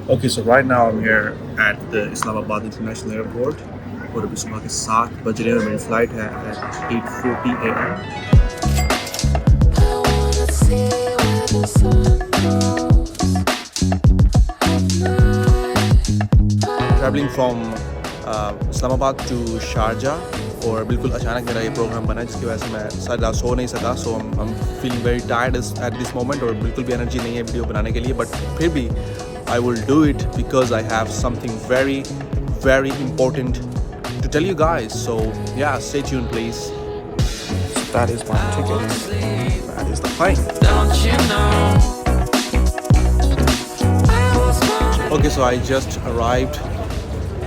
Okay, so right now I'm here at the Islamabad International Airport और अभी सुबह के 7 बज रहे हैं और मेरी फ़्लाइट है at 8:40 AM. Traveling from Islamabad to Sharjah और बिल्कुल अचानक मेरा ये प्रोग्राम बना जिसकी वजह से मैं सारी रात सो नहीं सका. So I'm feeling very tired at this moment और बिल्कुल भी एनर्जी नहीं है वीडियो बनाने के लिए, बट फिर भी I will do it because I have something very, very important to tell you guys. So yeah, stay tuned please. So that is my ticket. That is the plane. Okay, so I just arrived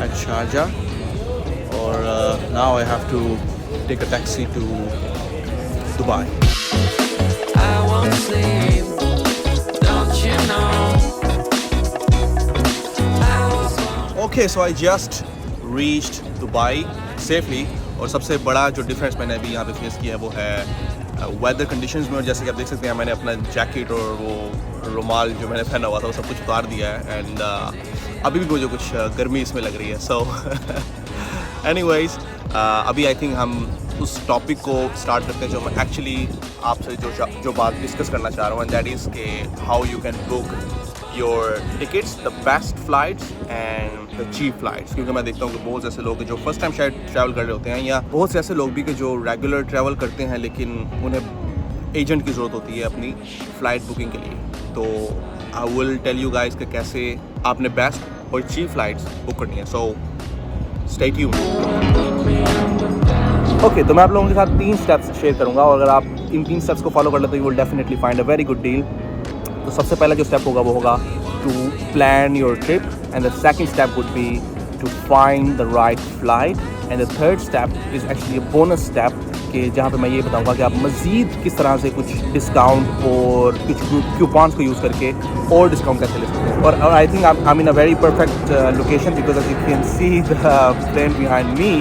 at Sharjah or now I have to take a taxi to Dubai. I won't sleep, don't you know? Okay, so I just reached Dubai safely और सबसे बड़ा जो difference मैंने अभी यहाँ पे face किया है वो है वेदर कंडीशंस में. और जैसे कि आप देख सकते हैं मैंने अपना जैकेट और वो रुमाल जो मैंने पहना हुआ था वो सब कुछ उतार दिया है एंड अभी भी मुझे कुछ गर्मी इसमें लग रही है. सो एनीवेज अभी आई थिंक हम उस टॉपिक को स्टार्ट करते हैं जो मैं एक्चुअली आपसे जो बात डिस्कस करना चाह रहा हूँ, एंड दैट इज़ के how you can book your tickets, the best flights and the cheap flights. क्योंकि मैं देखता हूँ कि बहुत से ऐसे लोग जो फर्स्ट टाइम शायद ट्रैवल कर रहे होते हैं, या बहुत से ऐसे लोग भी कि जो रेगुलर ट्रैवल करते हैं लेकिन उन्हें एजेंट की ज़रूरत होती है अपनी फ़्लाइट बुकिंग के लिए. तो I will tell you guys कि कैसे आपने बेस्ट और चीप फ्लाइट्स बुक करनी है. So stay tuned. ओके, तो मैं आप लोगों के साथ 3 स्टेप्स शेयर करूँगा और अगर आप इन 3 स्टेप्स को फॉलो कर लेते हो you will definitely find a very good deal. तो सबसे पहला जो स्टेप होगा वो होगा to plan your trip, and the second step would be to find the right flight, and the third step is actually a bonus step कि जहाँ पे मैं ये बताऊँगा कि आप मज़ीद किस तरह से कुछ डिस्काउंट और कुछ कूपन्स को यूज़ करके और डिस्काउंट कैसे ले सकते हैं. और I think I am in a very perfect location because as you can see the plane behind me.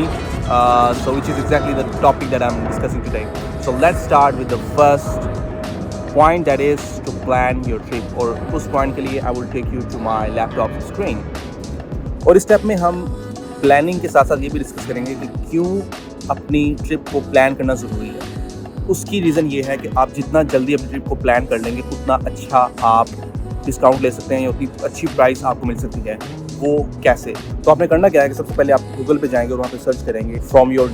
So which is exactly the topic that I'm discussing today. So let's start with the first point, that is to plan your trip. और उस point के लिए I will take you to my laptop screen. और इस step में हम planning के साथ साथ ये भी डिस्कस करेंगे कि क्यों अपनी ट्रिप को प्लान करना ज़रूरी है. उसकी रीज़न ये है कि आप जितना जल्दी अपनी ट्रिप को प्लान कर लेंगे उतना अच्छा आप डिस्काउंट ले सकते हैं या उतनी अच्छी प्राइस आपको मिल सकती है. वो कैसे? तो आपने करना क्या है कि सबसे पहले आप गूगल पे जाएंगे और वहाँ पे सर्च करेंगे from your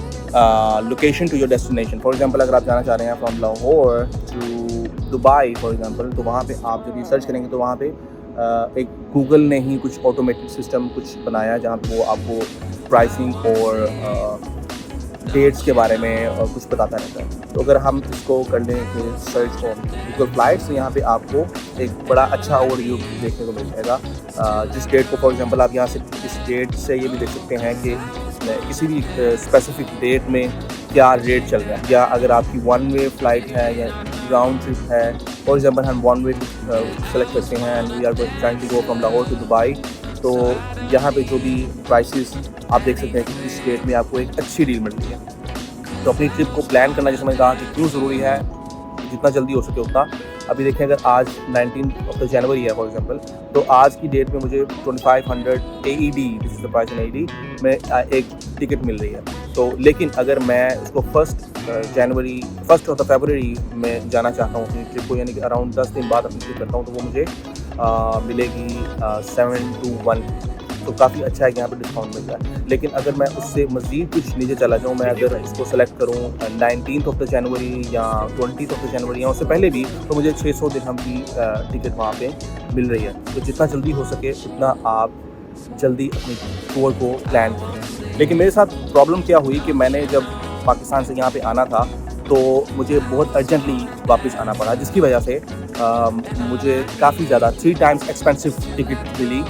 location to your destination. For example अगर आप जाना चाह रहे हैं from Lahore to Dubai for example, तो वहाँ पे आप जब ये सर्च करेंगे तो वहाँ पे एक गूगल ने ही कुछ ऑटोमेटेड सिस्टम कुछ बनाया जहाँ पे वो आपको प्राइसिंग और डेट्स के बारे में कुछ बताता रहता है. तो अगर हम इसको कर लें कि सर्च ऑन गूगल फ्लाइट्स, तो यहाँ पे आपको एक बड़ा अच्छा ओवरव्यू देखने को मिल जाएगा. जिस डेट को फॉर एग्जांपल आप यहाँ से इस डेट से ये भी देख सकते हैं कि किसी भी स्पेसिफिक डेट में क्या रेट चल रहा है, या अगर आपकी वन वे फ्लाइट है या राउंड ट्रिप है. फॉर एग्जांपल हम वन वे सेलेक्ट करते हैं and we are trying to go from Lahore to Dubai, तो यहाँ पे जो भी प्राइसेस आप देख सकते हैं कि इस डेट में आपको एक अच्छी डील मिल रही है. तो अपनी ट्रिप को प्लान करना, जैसे मैंने कहा कि क्यों ज़रूरी है, जितना जल्दी हो सके उतना. अभी देखें अगर आज 19 जनवरी है फॉर एग्जांपल, तो आज की डेट में मुझे 2500 AED, this is the price in AED में एक टिकट मिल रही है. तो लेकिन अगर मैं उसको 1 ऑफ फरवरी में जाना चाहता हूँ अपनी ट्रिप को, यानी कि अराउंड 10 दिन बाद अपनी ट्रिप करता हूँ, तो वो मुझे मिलेगी 7 to 1. तो काफ़ी अच्छा है कि यहाँ पर डिस्काउंट मिलता है. लेकिन अगर मैं उससे मज़ीद कुछ नीचे चला जाऊँ, मैं अगर इसको सेलेक्ट करूँ 19 जनवरी या 20 जनवरी या उससे पहले भी, तो मुझे 600 दिरहम की टिकट वहाँ पे मिल रही है. तो जितना जल्दी हो सके उतना आप जल्दी अपनी टूर को प्लान करें. लेकिन मेरे साथ प्रॉब्लम क्या हुई कि मैंने जब पाकिस्तान से यहाँ पे आना था तो मुझे बहुत अर्जेंटली वापस आना पड़ा, जिसकी वजह से मुझे काफ़ी ज़्यादा 3 times एक्सपेंसिव टिकट मिली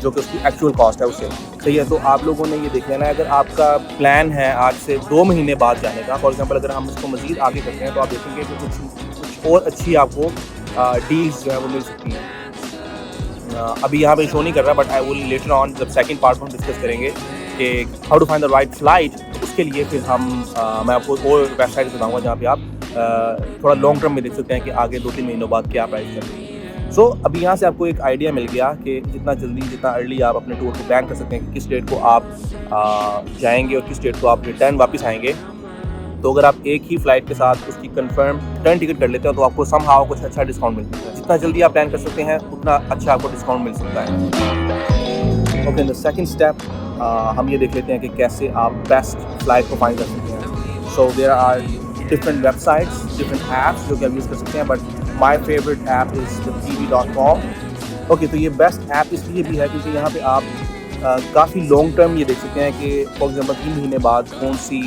जो कि उसकी एक्चुअल कॉस्ट है उससे. सही है. तो आप लोगों ने ये देख लेना है, अगर आपका प्लान है आज से 2 महीने बाद जाने का, फॉर एग्जांपल अगर हम इसको मज़ीद आगे करते हैं तो आप देखेंगे कि कुछ और अच्छी आपको डील्स जो है वो मिल सकती हैं. अभी यहाँ पे शो नहीं कर रहा, but I will later on जब सेकंड पार्ट में डिस्कस करेंगे कि how to find the right flight. उसके लिए फिर मैं आपको और वेबसाइट बताऊँगा जहाँ पे आप थोड़ा लॉन्ग टर्म में देख सकते हैं कि आगे 2-3 महीनों बाद क्या प्राइस चल रही है. सो अभी यहाँ से आपको एक आइडिया मिल गया कि जितना जल्दी जितना अर्ली आप अपने टूर को प्लान कर सकते हैं कि किस डेट को आप जाएंगे और किस डेट को आप रिटर्न वापस आएंगे। तो अगर आप एक ही फ़्लाइट के साथ उसकी कंफर्म रिटर्न टिकट कर लेते हो तो आपको समहाउ कुछ अच्छा डिस्काउंट मिल सकता है। जितना जल्दी आप प्लान कर सकते हैं उतना अच्छा आपको डिस्काउंट मिल सकता है। ओके, द सेकंड स्टेप हम ये देख लेते हैं कि कैसे आप बेस्ट फ़्लाइट को फाइंड कर सकते हैं। So there are different websites, different apps जो कि आप यूज़ कर सकते हैं, but my favourite app is the TV.com। Okay, तो ये बेस्ट ऐप इसलिए भी है क्योंकि यहाँ पे आप काफ़ी लॉन्ग टर्म ये देख सकते हैं कि फॉर एग्जांपल 3 महीने बाद कौन सी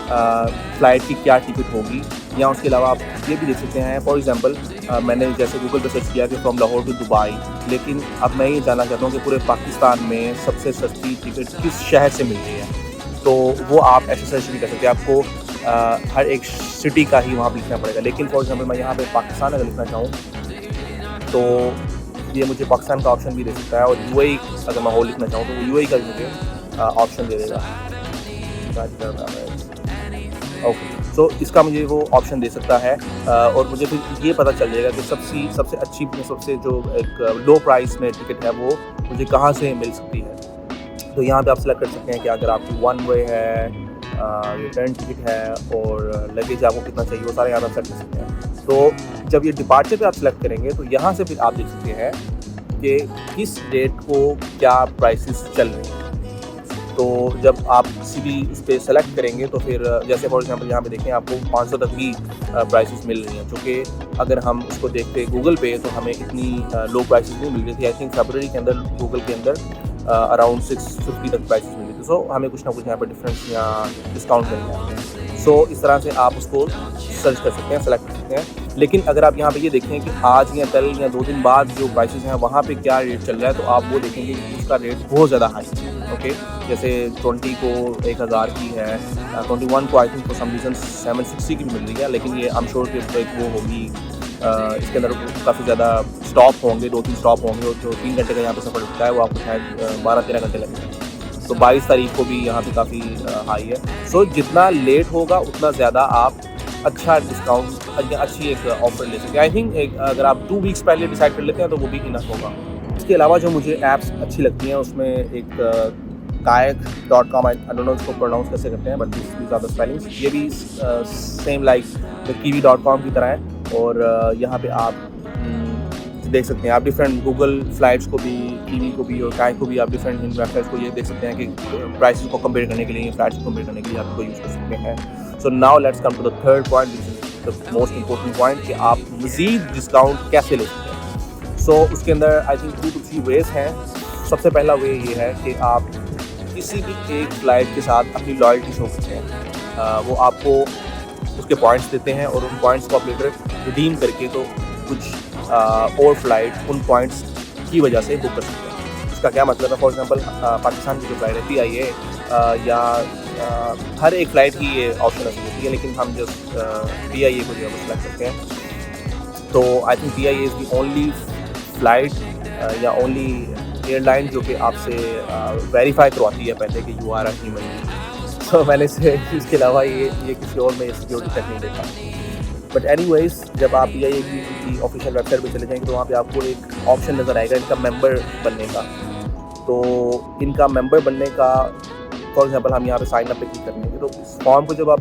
फ़्लाइट की क्या टिकट होगी, या उसके अलावा आप ये भी देख सकते हैं। फॉर एग्जांपल मैंने जैसे गूगल पर सर्च किया कि फ्रॉम लाहौर टू दुबई, लेकिन अब मैं ये जानना चाहता हूँ कि पूरे पाकिस्तान में सबसे सस्ती टिकट किस शहर से मिल रही है। तो वो आप ऐसे सर्च भी कर सकते हैं, आपको हर एक सिटी का ही वहाँ पर लिखना पड़ेगा। लेकिन फॉर एग्जांपल मैं यहाँ पे पाकिस्तान अगर लिखना चाहूँ तो ये मुझे पाकिस्तान का ऑप्शन भी दे सकता है, और UAE अगर मैं हो लिखना चाहूँ तो वो UAE का भी मुझे ऑप्शन दे देगा। ओके, सो इसका मुझे वो ऑप्शन दे सकता है, और मुझे फिर ये पता चल जाएगा कि सबसे अच्छी सबसे जो एक लो प्राइस में टिकट है वो मुझे कहाँ से मिल सकती है। तो यहाँ पे आप सेलेक्ट कर सकते हैं कि अगर आपकी वन वे है, रिटर्न टिकट है और लगेज आपको कितना चाहिए, वो सारे यहाँ पर सेलेक्ट कर सकते हैं। तो जब ये डिपार्चर पे आप सेलेक्ट करेंगे तो यहाँ से फिर आप देख सकते हैं कि किस डेट को क्या प्राइसेस चल रही हैं। तो जब आप किसी भी उस पर सेलेक्ट करेंगे तो फिर जैसे फॉर एग्जांपल यहाँ पे देखें आपको 500 तक भी प्राइसेस मिल रही हैं, जो कि अगर हम उसको देखते गूगल पे तो हमें इतनी लो प्राइसेस नहीं मिल रही थी। आई थिंक फरवरी के अंदर गूगल के अंदर अराउंड 650 तक प्राइसेस मिल रही थी। सो हमें कुछ ना कुछ यहाँ पर डिफरेंस या डिस्काउंट मिल रहा है। सो इस तरह से आप उसको सर्च कर सकते हैं, सेलेक्ट कर सकते हैं। लेकिन अगर आप यहाँ पे ये देखें कि आज या कल या 2 दिन बाद जो प्राइसेस हैं वहाँ पे क्या रेट चल रहा है, तो आप वो देखेंगे कि उसका रेट बहुत ज़्यादा हाई है। ओके, जैसे 20 को 1000 की है, 21 को I think for some reason 760 की भी मिल रही है, लेकिन ये आई एम श्योर कि वो होगी इसके अंदर काफ़ी ज़्यादा स्टॉप होंगे, 2-3 स्टॉप होंगे, और जो 3 घंटे का यहाँ पर सफ़र लगता है वो आपको शायद 12-13 घंटे लगेंगे। तो 22 तारीख को भी यहाँ पे काफ़ी हाई है। सो जितना लेट होगा उतना ज़्यादा आप अच्छा डिस्काउंट या अच्छी एक ऑफ़र ले सकते हैं। आई थिंक अगर आप 2 वीक्स पहले डिसाइड कर लेते हैं तो वो भी इनफ होगा। इसके अलावा जो मुझे ऐप्स अच्छी लगती हैं उसमें एक kayak.com, आई डोंट नो इसको प्रोनाउंस कैसे करते हैं, but this are the spellings. ये भी सेम लाइक द TV.com की तरह है, और यहाँ पे आप देख सकते हैं आप डिफरेंट गूगल फ्लाइट्स को भी, TV को भी और कायक को भी आप डिफरेंट इन वेबसाइट्स को ये देख सकते हैं कि प्राइसेस को कंपेयर करने के लिए, फ्लाइट्स को कंपेयर करने के लिए आप इसको यूज़ कर सकते हैं। So now let's come to the third point, which is the most important point, कि आप मज़ीद डिस्काउंट कैसे ले सकते हैं। सो उसके अंदर आई थिंक 2 to 3 वेज़ हैं। सबसे पहला वे ये है कि आप किसी भी एक फ़्लाइट के साथ अपनी लॉयल्टी शो करते हैं। वो आपको उसके पॉइंट्स देते हैं, और उन पॉइंट्स को आप लेकर रिडीम करके तो कुछ और फ्लाइट उन पॉइंट्स की वजह से बुक कर सकते हैं। इसका क्या मतलब है, फॉर एग्जांपल पाकिस्तान की जो फ्लाइट है PIA या हर एक फ़्लाइट की ये ऑप्शन होती है, लेकिन हम जस्ट PIA को जो है सेलेक्ट करते हैं। तो I think PIA is the only flight या ओनली एयरलाइन जो कि आपसे वेरीफाई करवाती है पहले कि यू आर अ ह्यूमन। तो मैंने इसके अलावा ये किसी और में सिक्योरिटी चेक नहीं देखा। बट एनीवेज, जब आप PIA की ऑफिशियल वेबसाइट पे चले जाएंगे तो वहाँ पे आपको एक ऑप्शन नज़र आएगा इनका मेंबर बनने का। तो इनका मेंबर बनने का, फॉर एग्जांपल हम यहाँ पे साइन अप पे क्लिक करेंगे, तो इस फॉर्म को जब आप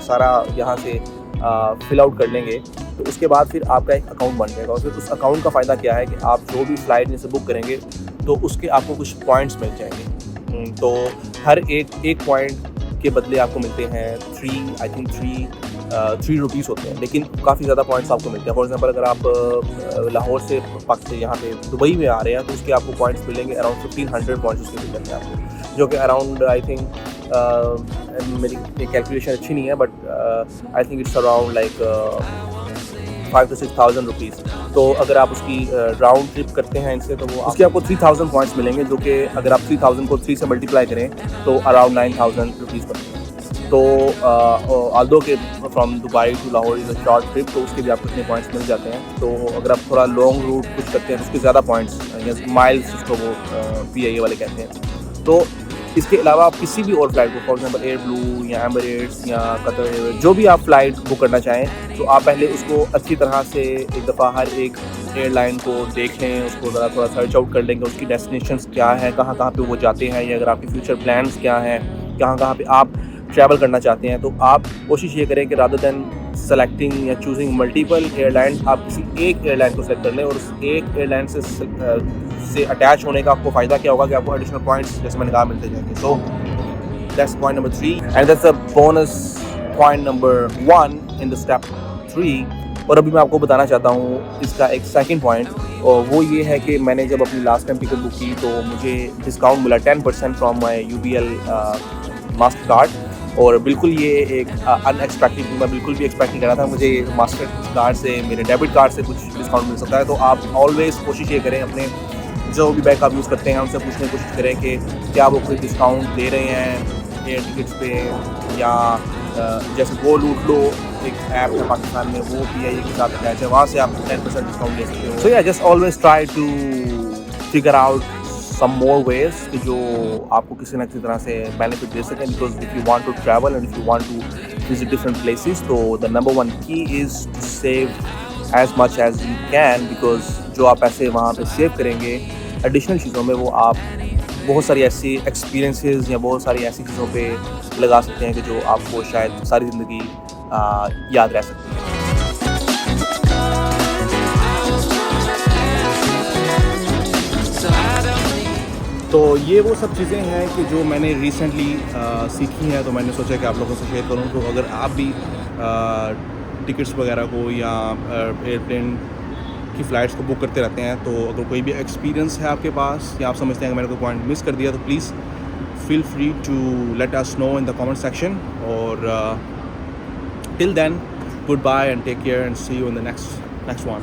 सारा यहाँ से फिल आउट कर लेंगे तो उसके बाद फिर आपका एक अकाउंट बन जाएगा। और फिर उस अकाउंट का फ़ायदा क्या है कि आप जो भी फ़्लाइट जैसे बुक करेंगे तो उसके आपको कुछ पॉइंट्स मिल जाएंगे। तो हर एक पॉइंट के बदले आपको मिलते हैं 3 रुपीज़ होते हैं, लेकिन काफ़ी ज़्यादा पॉइंट्स आपको मिलते हैं। फॉर एग्जांपल अगर आप लाहौर से पाकिस्तान यहाँ पे दुबई में आ रहे हैं तो उसके आपको पॉइंट्स मिलेंगे अराउंड 1500 पॉइंट्स उसके मिलेंगे आपको, जो कि अराउंड आई थिंक मेरी कैलकुलेशन अच्छी नहीं है, but I think it's around like 5,000 to 6,000 rupees. तो अगर आप उसकी राउंड ट्रिप करते हैं इनसे तो वो उसके आपको 3,000 पॉइंट्स मिलेंगे, जो कि अगर आप 3,000 को 3 से मल्टीप्लाई करें तो अराउंड 9,000 रुपीज़ बनते हैं। तो आल्दो के from Dubai to Lahore is a short trip, तो उसके भी आपको इतने पॉइंट्स मिल जाते हैं। तो अगर आप थोड़ा लॉन्ग रूट कुछ करते हैं तो उसके ज़्यादा पॉइंट्स या माइल्स उसको वो PIA वाले कहते हैं। तो इसके अलावा आप किसी भी और फ्लाइट को, फॉर एग्जांपल एयर ब्लू या एमिरेट्स या कतर एयरवेज, जो भी आप फ्लाइट बुक करना चाहें, तो आप पहले उसको अच्छी तरह से एक दफ़ा हर एक एयरलाइन को देख लें, उसको ज़रा थोड़ा सर्च आउट कर लेंगे, उसकी डेस्टिनेशंस क्या है, कहाँ कहाँ पे वो जाते हैं, या अगर आपके फ्यूचर प्लान्स क्या हैं, कहाँ कहाँ पे आप ट्रैवल करना चाहते हैं, तो आप कोशिश ये करें कि रादर दैन सेलेक्टिंग या चूजिंग मल्टीपल एयरलाइन, आप किसी एक एयरलाइन को सेलेक्ट कर लें, और उस एक एयरलाइन से अटैच होने का आपको फ़ायदा क्या होगा कि आपको एडिशनल पॉइंट्स, जैसे मैंने कहा, मिलते जाएंगे. So that's point number 3 and that's a bonus point number 1 in the step 3. और अभी मैं आपको बताना चाहता हूँ इसका एक सेकंड पॉइंट, और वो ये है कि मैंने जब अपनी लास्ट टाइम टिकट बुक की तो मुझे डिस्काउंट मिला 10% from my UBL master card. और बिल्कुल ये एक अनएक्सपेक्टेड, मैं बिल्कुल भी एक्सपेक्ट नहीं कर रहा था मुझे मास्टर कार्ड से, मेरे डेबिट कार्ड से कुछ डिस्काउंट मिल सकता है. तो आप ऑलवेज़ कोशिश ये करें, अपने जो भी बैंक आप यूज़ करते हैं उनसे पूछने की कोशिश करें कि क्या वो कोई डिस्काउंट दे रहे हैं एयर टिकट्स पे, या जैसे गो लूट लो एक ऐप है पाकिस्तान में, वो PIA के साथ अटैच है, वहाँ से आप 10% डिस्काउंट ले सकते हो. सो या just always try to figure out some more ways कि जो आपको किसी न किसी तरह से बेनिफिट दे सकें, because if you want to travel and if you want to visit different places, तो the number 1 key is to save as much as you can, because जो आप पैसे वहाँ पे सेव करेंगे एडिशनल चीज़ों में, वो आप बहुत सारी ऐसी एक्सपीरियंसेस या बहुत सारी ऐसी चीज़ों पे लगा सकते हैं कि जो आपको शायद सारी ज़िंदगी याद रह सकती है. तो ये वो सब चीज़ें हैं कि जो मैंने रिसेंटली सीखी हैं, तो मैंने सोचा कि आप लोगों से शेयर करूँ. तो अगर आप भी टिकट्स वगैरह को या एयरप्लेन की फ़्लाइट्स को बुक करते रहते हैं, तो अगर कोई भी एक्सपीरियंस है आपके पास या आप समझते हैं कि मैंने कोई पॉइंट मिस कर दिया, तो please feel free to let us know in the comment section. और till then, good bye and take care and see you in the next one.